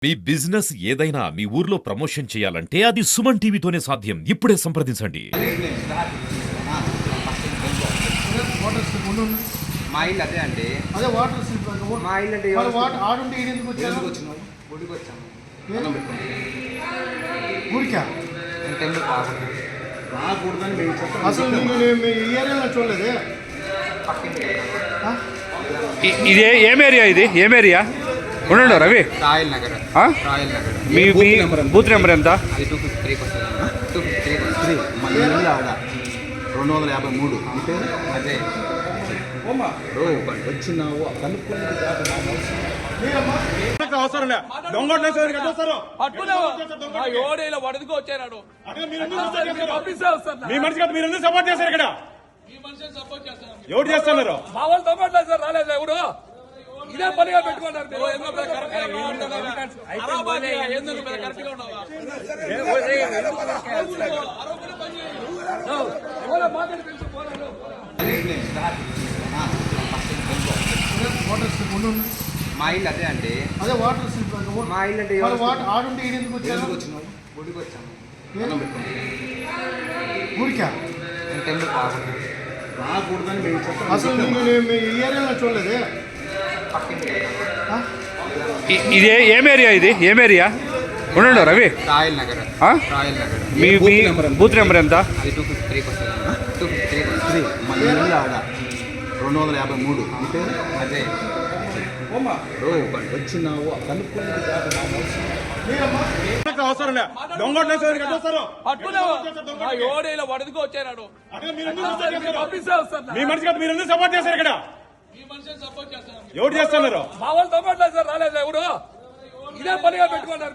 మీ business ఏదైనా మీ ఊర్లో promotion చేయాలంటే అది సుమన్ టీవీతోనే సాధ్యం. ఇప్పుడే సంప్రదించండి. మా ఇల్లు అదే అండి. అదే వాటర్ స్లిప్ మా ఇల్లు అంటే వాటర్ ఆడుంటే ఈడెందుకు వచ్చాను? గుడికి వచ్చాము. గుడికా టెంపుల్ రాకూడదని మేము చెప్తాం. అసలు నేను ఈ ఏరియాలో చూడలేదే. ఇది ఏం ఏరియా? ఇది ఏం ఏరియా? ఉండండి రవి. రాయల్ నగర్. రాయల్ నగర్. మీ బూత్ నెంబర్ ఎంత? అది 253 253 మన ఇల్లు ఆడ 253 అంటే అదే వచ్చినావు కనుక్కుని మీ మనిషి మీరు ఎందుకు సపోర్ట్ చేశారు? ఇక్కడ ఎవరు చేస్తున్నారు? మా వాళ్ళు తప్పట్లేదు సార్, రాలేదు ఎవరు. ఇదే పనిగా పెట్టుకున్నారు. వాటర్ స్లిప్ మా ఇల్లు అదే అండి. అదే వాటర్ స్లిప్ మా ఇల్లు అంటే వాటర్ ఆడుంటే ఈడెందుకు వచ్చాను? గుడికి వచ్చాము. గుడికా టెంపుల్ రాకూడదని మేము చెప్తాం. అసలు నేను ఈ ఏరియాలో చూడలేదే. ఇది ఏం ఏరియా? ఇది ఏం ఏరియా? ఉండండి రవి. రాయల్ నగర్. రాయల్ నగర్. మీ బూత్ నెంబర్ ఎంత? అది 253 మన ఇల్లు ఆడ 253 అంటే అదే వచ్చినావు కనుక్కుని అవసరం లే. దొంగ ఎవడైనా వడదుకు వచ్చాడు. మీ మనిషి మీరు ఎందుకు సపోర్ట్ చేశారు? ఇక్కడ ఎవరు చేస్తున్నారు? మా వాళ్ళు తప్పట్లేదు సార్, రాలేదు ఎవరు. ఇదే పనిగా పెట్టుకున్నారు.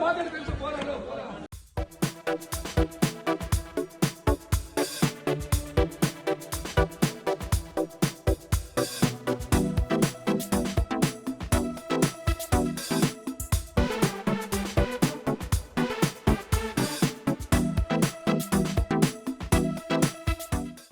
మాట్లాడి